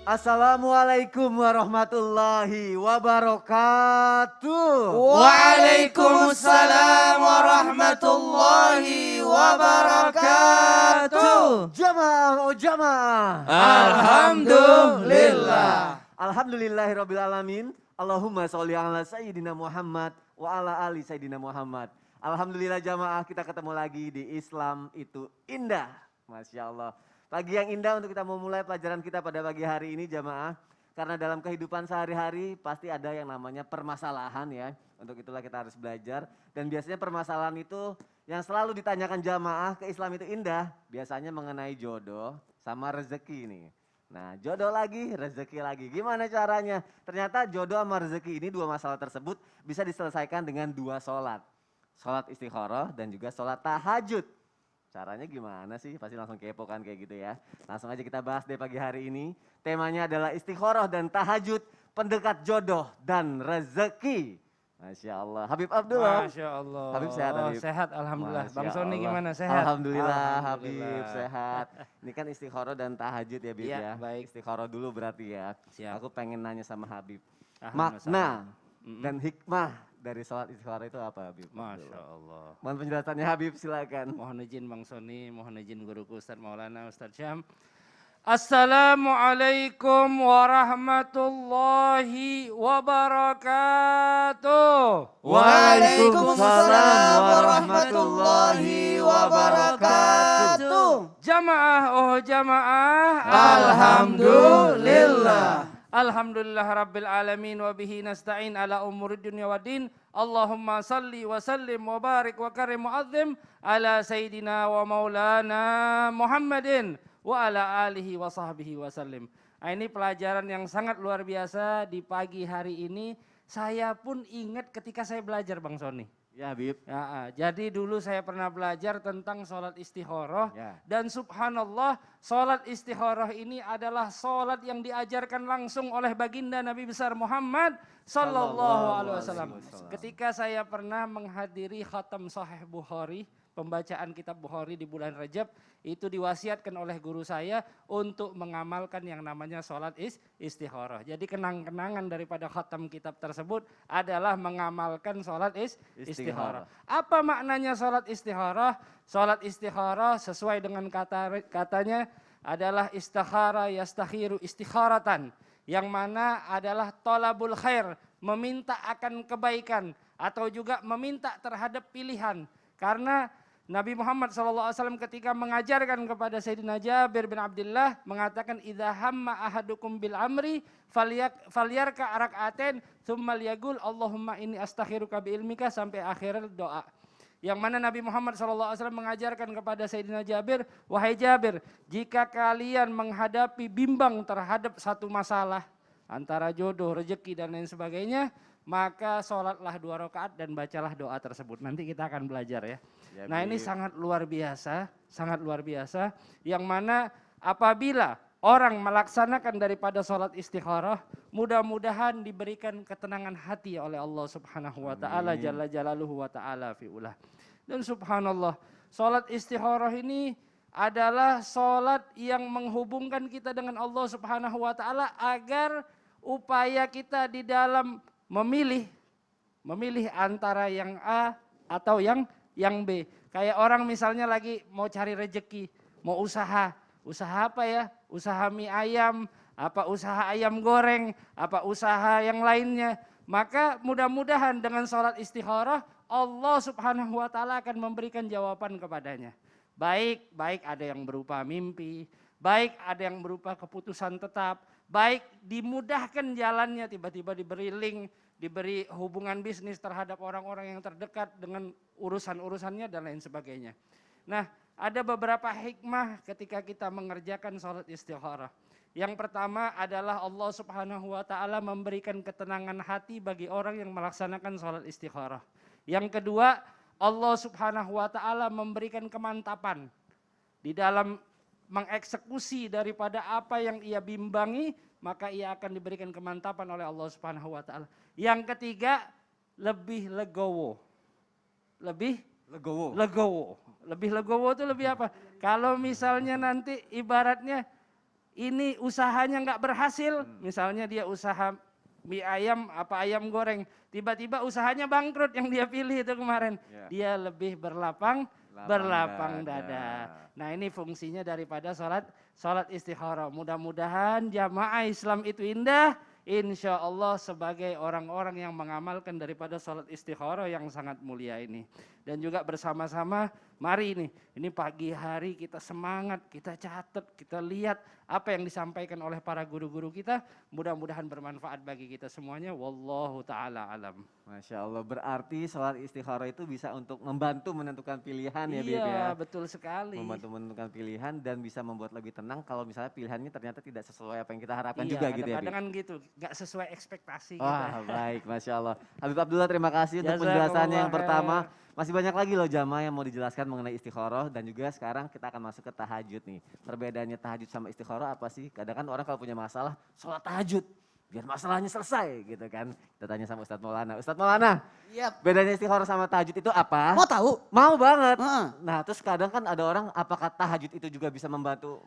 Assalamualaikum warahmatullahi wabarakatuh. Waalaikumsalam warahmatullahi wabarakatuh. Jamaah, oh jamaah. Alhamdulillah. Alhamdulillahirabbil alamin. Allahumma sholli ala sayyidina Muhammad wa ala ali sayyidina Muhammad. Alhamdulillah jamaah, kita ketemu lagi di Islam itu indah. Masya Allah. Pagi yang indah untuk kita memulai pelajaran kita pada pagi hari ini jamaah. Karena dalam kehidupan sehari-hari pasti ada yang namanya permasalahan ya. Untuk itulah kita harus belajar. Dan biasanya permasalahan itu yang selalu ditanyakan jamaah ke Islam itu indah. Biasanya mengenai jodoh sama rezeki nih. Nah jodoh lagi, rezeki lagi. Gimana caranya? Ternyata jodoh sama rezeki ini dua masalah tersebut bisa diselesaikan dengan dua sholat. Sholat istikharah dan juga sholat tahajud. Caranya gimana sih? Pasti langsung kepo kan kayak gitu ya. Langsung aja kita bahas deh pagi hari ini. Temanya adalah istikharah dan tahajud, pendekat jodoh dan rezeki. Masya Allah. Habib Abdullah. Masya Allah. Habib sehat Habib? Sehat alhamdulillah. Masya Bang Sony Allah. gimana sehat? Alhamdulillah, Alhamdulillah. Habib sehat. Ini kan istikharah dan tahajud ya Habib Iya, ya. baik. Istikharah dulu berarti ya. Siap. Aku pengen nanya sama Habib. Ahlan wa Makna dan hikmah dari sholat istikharah itu apa Habib? Masya Allah. Mohon penjelasannya Habib silakan. Mohon izin Bang Sony, mohon izin guruku Ustaz Maulana Ustaz Syam. Assalamualaikum warahmatullahi wabarakatuh. Waalaikumsalam warahmatullahi wabarakatuh. Jamaah, oh jamaah. Alhamdulillah. Alhamdulillah Rabbil Alamin wa bihi nasta'in ala umurid dunia wa din. Allahumma salli wa sallim wa barik wa karim mu'azzim ala Sayyidina wa maulana Muhammadin wa ala alihi wa sahbihi wa sallim. Nah, ini pelajaran yang sangat luar biasa di pagi hari ini. Saya pun ingat ketika saya belajar Bang Sony. Ya Habib. Ya, jadi dulu saya pernah belajar tentang sholat istikharah Ya. dan subhanallah sholat istikharah ini adalah sholat yang diajarkan langsung oleh baginda Nabi besar Muhammad Sallallahu Alaihi Wasallam. Ketika saya pernah menghadiri khatam Sahih Bukhari, pembacaan kitab Bukhari di bulan Rajab, itu diwasiatkan oleh guru saya untuk mengamalkan yang namanya sholat istikharah. Jadi kenang-kenangan daripada khatam kitab tersebut adalah mengamalkan sholat istikharah. Apa maknanya sholat istikharah? Sholat istikharah sesuai dengan katanya adalah istikhara yastakhiru istikharatan. Yang mana adalah tolabul khair, meminta akan kebaikan atau juga meminta terhadap pilihan. Karena Nabi Muhammad SAW ketika mengajarkan kepada Sayyidina Jabir bin Abdullah mengatakan idza hamma ahadukum bil amri falyarka rak'atain tsumma liyaqul Allahumma inni astakhiruka bi ilmika sampai akhir doa. Yang mana Nabi Muhammad SAW mengajarkan kepada Sayyidina Jabir, wahai Jabir, jika kalian menghadapi bimbang terhadap satu masalah antara jodoh, rezeki dan lain sebagainya, maka sholatlah 2 rakaat dan bacalah doa tersebut. Nanti kita akan belajar ya. Nah ini sangat luar biasa, yang mana apabila orang melaksanakan daripada sholat istikharah, mudah-mudahan diberikan ketenangan hati oleh Allah Subhanahu wa taala jalla jalaluhu wa taala fi'ulah. Dan subhanallah, sholat istikharah ini adalah sholat yang menghubungkan kita dengan Allah Subhanahu wa taala agar upaya kita di dalam memilih antara yang A atau yang B. Kayak orang misalnya lagi mau cari rezeki, mau usaha apa ya? Usaha mie ayam, apa usaha ayam goreng, apa usaha yang lainnya. Maka mudah-mudahan dengan sholat istikharah Allah Subhanahu wa taala akan memberikan jawaban kepadanya. Baik ada yang berupa mimpi, baik ada yang berupa keputusan tetap, baik dimudahkan jalannya, tiba-tiba diberi link, diberi hubungan bisnis terhadap orang-orang yang terdekat dengan urusan-urusannya dan lain sebagainya. Nah, ada beberapa hikmah ketika kita mengerjakan sholat istikharah. Yang pertama adalah Allah Subhanahu wa taala memberikan ketenangan hati bagi orang yang melaksanakan sholat istikharah. Yang kedua, Allah Subhanahu wa taala memberikan kemantapan di dalam mengeksekusi daripada apa yang ia bimbangi, maka ia akan diberikan kemantapan oleh Allah Subhanahu wa taala. Yang ketiga, lebih legowo. Lebih legowo itu lebih apa? Kalau misalnya nanti ibaratnya ini usahanya nggak berhasil, misalnya dia usaha mie ayam apa ayam goreng, tiba-tiba usahanya bangkrut yang dia pilih itu kemarin, dia lebih berlapang dada. Nah ini fungsinya daripada sholat istikharah. Mudah-mudahan jamaah Islam itu indah. Insya Allah sebagai orang-orang yang mengamalkan daripada sholat istikharah yang sangat mulia ini. Dan juga bersama-sama mari ini pagi hari kita semangat, kita catat, kita lihat apa yang disampaikan oleh para guru-guru kita. Mudah-mudahan bermanfaat bagi kita semuanya. Wallahu ta'ala alam. Masya Allah, berarti sholat istikharah itu bisa untuk membantu menentukan pilihan ya Bib ya? Iya betul sekali. Membantu menentukan pilihan dan bisa membuat lebih tenang kalau misalnya pilihannya ternyata tidak sesuai apa yang kita harapkan juga gitu ya Bib? Kadang-kadang kan gitu, gak sesuai ekspektasi Wah kita. baik, Masya Allah. Habib Abdullah terima kasih untuk Jazakumullah penjelasannya yang khair. pertama. Masih banyak lagi loh jamaah yang mau dijelaskan mengenai istikharah dan juga sekarang kita akan masuk ke tahajud nih. Perbedaannya tahajud sama istikharah apa sih? Kadang kan orang kalau punya masalah sholat tahajud biar masalahnya selesai gitu kan. Kita tanya sama Ustadz Maulana. Ustadz Maulana, Yap. bedanya istikharah sama tahajud itu apa? Mau tahu? Mau banget. Heeh. Nah terus kadang kan ada orang apakah tahajud itu juga bisa membantu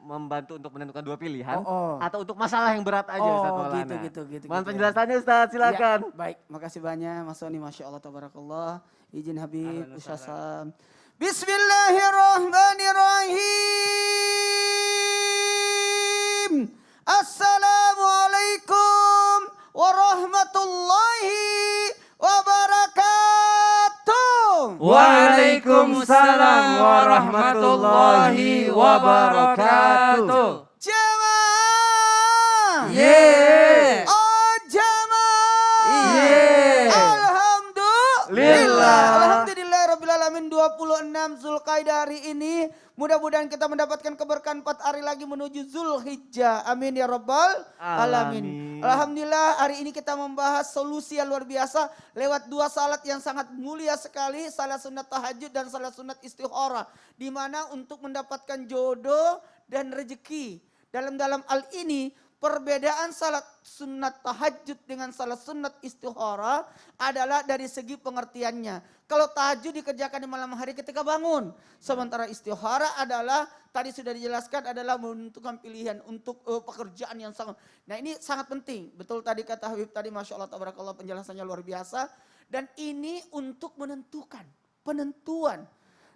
untuk menentukan dua pilihan atau untuk masalah yang berat aja Ustadz Maulana. gitu. Mohon penjelasannya Ustadz, silakan. Ya, baik, makasih banyak Mas Soni, Masya Allah, Tabarakallah. Izin Habib, Ahlan wa Ustaz sahlan. Sam. Bismillahirrahmanirrahim. Assalamualaikum warahmatullahi wabarakatuh. Waalaikumsalam warahmatullahi wabarakatuh. Jamaah. Yeay. Oh jamaah. Yeay. Alhamdulillah. Alhamdulillah Rabbil Alamin 26 Zulqaidah hari ini. Mudah-mudahan kita mendapatkan keberkahan 4 hari lagi menuju Zulhijjah. Amin ya Rabbal Alamin. Alhamdulillah hari ini kita membahas solusi yang luar biasa lewat 2 salat yang sangat mulia sekali. Salat sunat tahajud dan salat sunat istikharah. Di mana untuk mendapatkan jodoh dan rezeki. Dalam hal ini perbedaan salat sunat tahajud dengan salat sunat istikharah adalah dari segi pengertiannya. Kalau tahajud dikerjakan di malam hari ketika bangun. Sementara istikharah adalah tadi sudah dijelaskan adalah menentukan pilihan untuk pekerjaan yang sangat. Nah ini sangat penting. Betul tadi kata Habib tadi, Masya Allah Tabarakallah, penjelasannya luar biasa. Dan ini untuk menentukan, penentuan.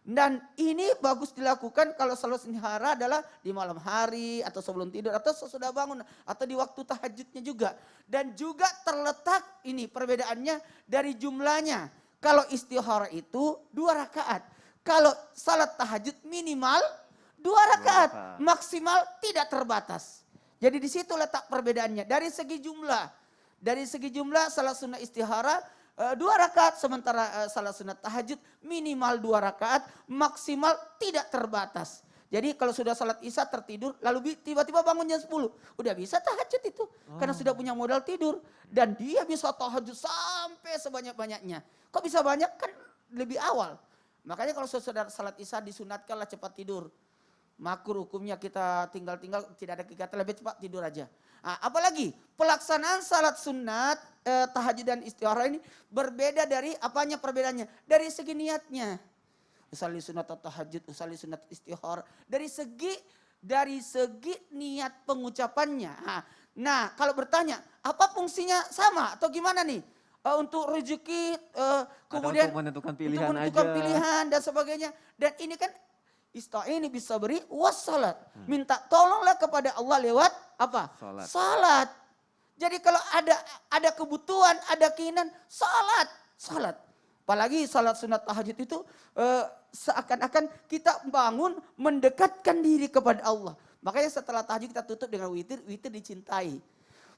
Dan ini bagus dilakukan kalau salat istikharah adalah di malam hari atau sebelum tidur atau sesudah bangun atau di waktu tahajudnya juga. Dan juga terletak ini perbedaannya dari jumlahnya. Kalau istikharah itu 2 rakaat. Kalau salat tahajud minimal 2 rakaat. Maksimal tidak terbatas. Jadi di situ letak perbedaannya. Dari segi jumlah. Dari segi jumlah salat sunnah istikharah 2 rakaat, sementara salat sunat tahajud minimal 2 rakaat, maksimal tidak terbatas. Jadi kalau sudah salat isya tertidur, lalu tiba-tiba bangun jam 10, udah bisa tahajud itu. Karena sudah punya modal tidur. Dan dia bisa tahajud sampai sebanyak-banyaknya. Kok bisa banyak? Kan lebih awal. Makanya kalau sudah salat isya disunatkanlah cepat tidur. Makruh hukumnya kita tinggal-tinggal tidak ada kegiatan, lebih cepat tidur aja. Nah, apalagi pelaksanaan salat sunat tahajud dan istikharah ini berbeda dari apanya perbedaannya? Dari segi niatnya. Usalli sunat tahajud, usalli sunat istikharah. Dari segi niat pengucapannya. Nah, kalau bertanya, apa fungsinya sama atau gimana nih? Untuk rezeki, kemudian untuk menentukan pilihan pilihan dan sebagainya. Dan ini kan ista'ini bisabri wassalat. Minta tolonglah kepada Allah lewat apa? Salat. Jadi kalau ada kebutuhan, ada keinginan, salat. Apalagi salat sunat tahajud itu seakan-akan kita bangun mendekatkan diri kepada Allah. Makanya setelah tahajud kita tutup dengan witir dicintai.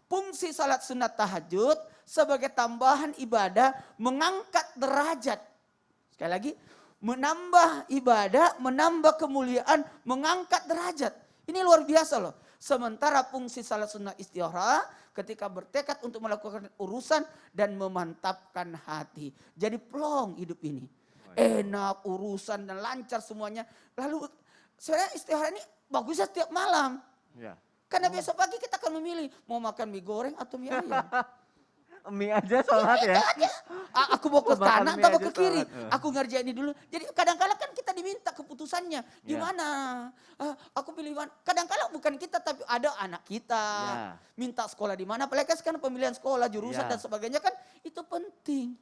Fungsi salat sunat tahajud sebagai tambahan ibadah mengangkat derajat. Sekali lagi, menambah ibadah, menambah kemuliaan, mengangkat derajat. Ini luar biasa loh. Sementara fungsi salat sunnah istikharah ketika bertekad untuk melakukan urusan dan memantapkan hati. Jadi plong hidup ini. Enak urusan dan lancar semuanya. Lalu sebenarnya istikharah ini bagusnya setiap malam. Ya. Karena besok pagi kita akan memilih mau makan mie goreng atau mie ayam. mie aja sholat ya. Aku mau ke Makan kanan mie atau mau aja ke kiri. sholat. Aku ngerjain ini dulu. Jadi kadang-kadang kan kita diminta keputusannya. Gimana? Aku pilih mana? Kadang-kadang bukan kita tapi ada anak kita. Ya. Minta sekolah di mana. Apalagi kan pemilihan sekolah, jurusan Ya. dan sebagainya kan itu penting.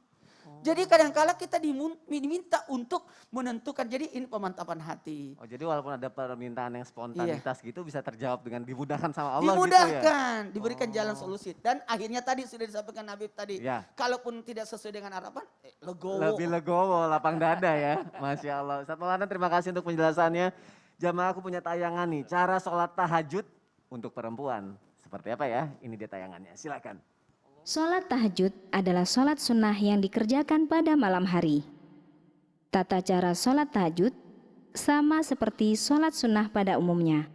Jadi kadang-kadang kita diminta untuk menentukan. Jadi ini pemantapan hati. Oh jadi walaupun ada permintaan yang spontanitas gitu bisa terjawab dengan dimudahkan sama Allah gitu ya? Dimudahkan, diberikan jalan solusi. Dan akhirnya tadi sudah disampaikan Habib tadi. Ya. Kalaupun tidak sesuai dengan harapan, legowo. Lebih legowo, lapang dada ya. Masya Allah. Ustaz Maulana terima kasih untuk penjelasannya. Jamaah aku punya tayangan nih, cara sholat tahajud untuk perempuan. Seperti apa ya? Ini dia tayangannya, silakan. Sholat tahajud adalah sholat sunnah yang dikerjakan pada malam hari. Tata cara sholat tahajud sama seperti sholat sunnah pada umumnya,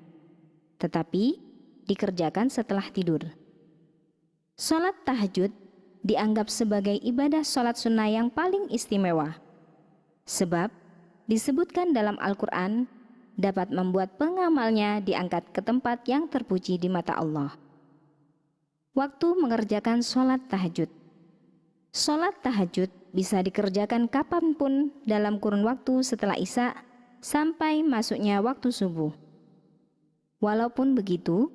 tetapi dikerjakan setelah tidur. Sholat tahajud dianggap sebagai ibadah sholat sunnah yang paling istimewa, sebab disebutkan dalam Al-Quran dapat membuat pengamalnya diangkat ke tempat yang terpuji di mata Allah. Waktu mengerjakan sholat tahajud. Sholat tahajud bisa dikerjakan kapanpun dalam kurun waktu setelah Isya sampai masuknya waktu subuh. Walaupun begitu,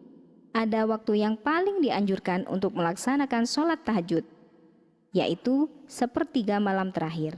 ada waktu yang paling dianjurkan untuk melaksanakan sholat tahajud, yaitu sepertiga malam terakhir.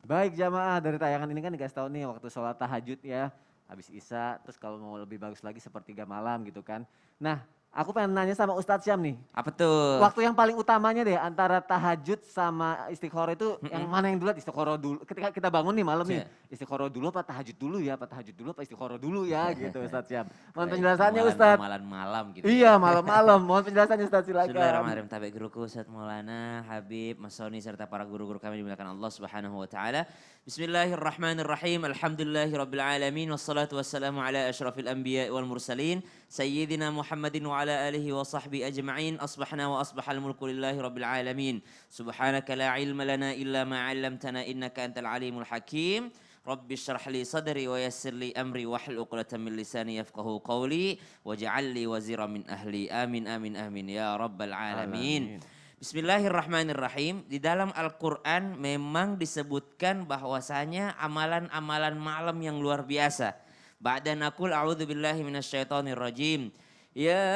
Baik jamaah, dari tayangan ini kan dikasih tahu nih waktu sholat tahajud ya. Habis Isya, terus kalau mau lebih bagus lagi sepertiga malam gitu kan. Nah, aku pengen nanya sama Ustadz Syam nih. Apa tuh? Waktu yang paling utamanya deh antara tahajud sama istikharah itu yang mana yang dulu? Istikharah dulu. Ketika kita bangun nih malam nih, istikharah dulu apa tahajud dulu ya? Apa tahajud dulu apa istikharah dulu ya gitu Ustadz Syam. Mohon penjelasannya Ustadz. Malam gitu. Iya malam-malam. Mohon penjelasannya Ustadz silakan. Bismillahirrahmanirrahim. Tabi guruku Ustadz Maulana, Habib, Mas Soni serta para guru-guru kami dimuliakan Allah Subhanahu wa taala. Bismillahirrahmanirrahim. Alhamdulillahirabbil alamin wassalatu wassalamu ala asyrafil anbiya'i wal mursalin sayyidina Muhammadin wa ala alihi wa sahbihi ajma'in. Asbahna wa asbahal mulku lillahi rabbil alamin. Subhanaka la ilma lana illa ma 'allamtana innaka antal alimul hakim. Rabbi syrah li sadri wa yassir li amri wahlul 'uqdatam min lisani yafqahu qawli waj'al li wazira min ahli. Amin amin amin ya rabbal alamin. Bismillahirrahmanirrahim. Di dalam Al-Quran memang disebutkan bahwasanya amalan-amalan malam yang luar biasa. Ba'da naqul a'udzu billahi minasyaitonir rajim. Ya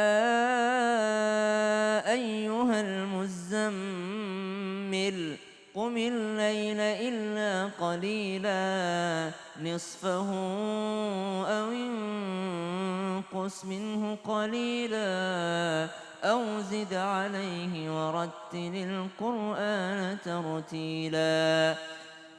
ayyuhal muzammil qumil laila illa qalila nisfahu aw inqus minhu qalila أو زد عليه ورتل القرآن ترتيلا.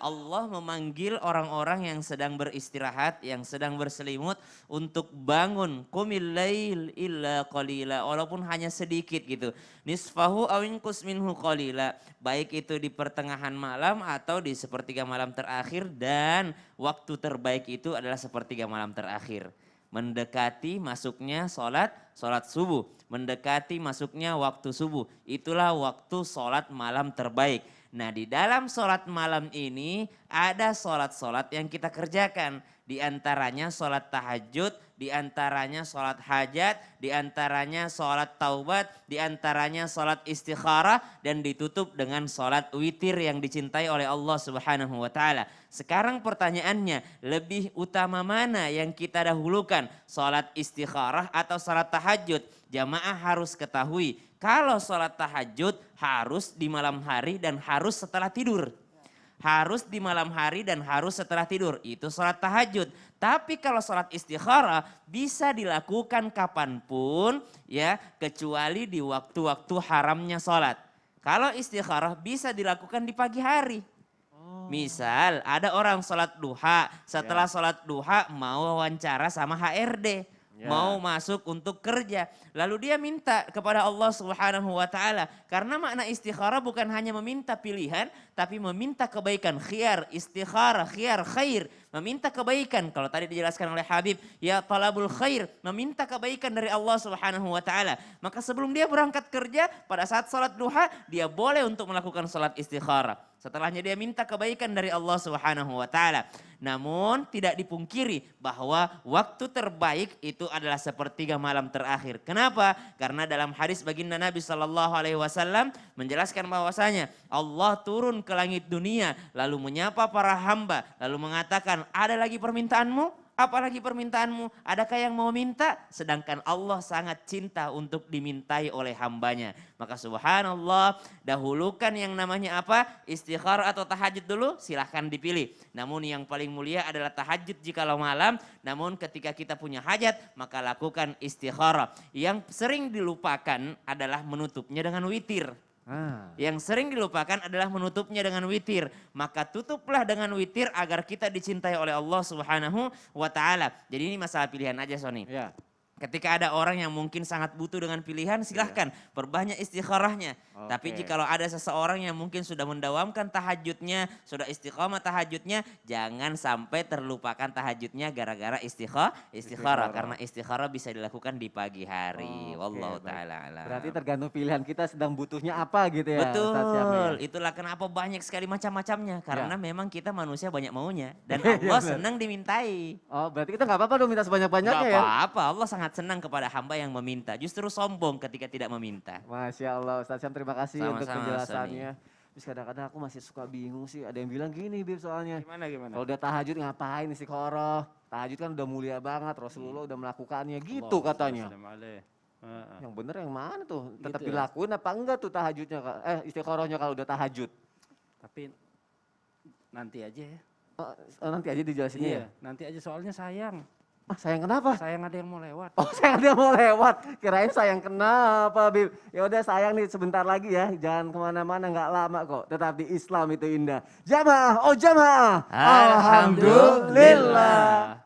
Allah memanggil orang-orang yang sedang beristirahat, yang sedang berselimut untuk bangun. Qumil lail illa qalila, walaupun hanya sedikit gitu. Nisfahu aw inqus minhu qalila, baik itu di pertengahan malam atau di sepertiga malam terakhir, dan waktu terbaik itu adalah sepertiga malam terakhir. Mendekati masuknya sholat subuh, mendekati masuknya waktu subuh, itulah waktu sholat malam terbaik. Nah di dalam sholat malam ini ada sholat-sholat yang kita kerjakan. Di antaranya sholat tahajud, di antaranya sholat hajat, di antaranya sholat taubat, di antaranya sholat istikharah, dan ditutup dengan sholat witir yang dicintai oleh Allah Subhanahu wa taala. Sekarang pertanyaannya, lebih utama mana yang kita dahulukan? Sholat istikharah atau sholat tahajud? Jamaah harus ketahui, kalau sholat tahajud harus di malam hari dan harus setelah tidur. Harus di malam hari dan harus setelah tidur, itu sholat tahajud. Tapi kalau sholat istikharah bisa dilakukan kapanpun ya, kecuali di waktu-waktu haramnya sholat. Kalau istikharah bisa dilakukan di pagi hari. Misal ada orang sholat duha, setelah sholat duha mau wawancara sama HRD. Mau masuk untuk kerja. Lalu dia minta kepada Allah Subhanahu wa taala. Karena makna istikharah bukan hanya meminta pilihan, tapi meminta kebaikan. Khiyar, istikharah, khiyar, khair. Meminta kebaikan. Kalau tadi dijelaskan oleh Habib, ya talabul khair. Meminta kebaikan dari Allah Subhanahu wa taala. Maka sebelum dia berangkat kerja, pada saat sholat duha, dia boleh untuk melakukan sholat istikharah. Setelahnya dia minta kebaikan dari Allah Subhanahu wa taala. Namun tidak dipungkiri bahwa waktu terbaik itu adalah sepertiga malam terakhir. Kenapa? Karena dalam hadis baginda Nabi Shallallahu alaihi wasallam menjelaskan bahwasanya Allah turun ke langit dunia lalu menyapa para hamba lalu mengatakan, "Ada lagi permintaanmu? Apalagi permintaanmu? Adakah yang mau minta?" Sedangkan Allah sangat cinta untuk dimintai oleh hambanya. Maka subhanallah, dahulukan yang namanya apa? Istikharah atau tahajud dulu, silahkan dipilih. Namun yang paling mulia adalah tahajud jikalau malam. Namun ketika kita punya hajat, maka lakukan istikharah. Yang sering dilupakan adalah menutupnya dengan witir. Yang sering dilupakan adalah menutupnya dengan witir. Maka tutuplah dengan witir agar kita dicintai oleh Allah Subhanahu wa taala. Jadi ini masalah pilihan aja, Sony. Ya. Ketika ada orang yang mungkin sangat butuh dengan pilihan, silahkan perbanyak istikharahnya. Tapi jikalau ada seseorang yang mungkin sudah mendawamkan tahajudnya, sudah istiqomah tahajudnya, jangan sampai terlupakan tahajudnya gara-gara istikharah. Karena istikharah bisa dilakukan di pagi hari. Wallahu ta'ala alam. Berarti tergantung pilihan kita sedang butuhnya apa gitu ya. Ustaz Syam, ya? Betul, itulah kenapa banyak sekali macam-macamnya. Karena memang kita manusia banyak maunya. Dan Allah senang dimintai. Oh berarti kita nggak apa-apa dong minta sebanyak-banyaknya Gak ya. apa-apa, Allah sangat senang kepada hamba yang meminta. Justru sombong ketika tidak meminta. Masya Allah Ustaz Syam, terima kasih untuk Sama-sama, penjelasannya. Terus kadang-kadang aku masih suka bingung sih, ada yang bilang gini Bib soalnya. Gimana? Kalau udah tahajud ngapain istiqoroh? Tahajud kan udah mulia banget, Rasulullah udah melakukannya gitu katanya. Yang bener yang mana tuh? Tetap Gitu ya. dilakuin apa enggak tuh tahajudnya? Istiqorohnya kalau udah tahajud? Tapi nanti aja ya. Nanti aja dijelasinnya ya? Nanti aja soalnya sayang. Sayang kenapa? Sayang ada yang mau lewat. Oh sayang dia mau lewat, kirain sayang kenapa Bib? Ya udah sayang nih sebentar lagi ya, jangan kemana-mana nggak lama kok. Tetap di Islam itu indah. Jamaah, oh jamaah. Alhamdulillah.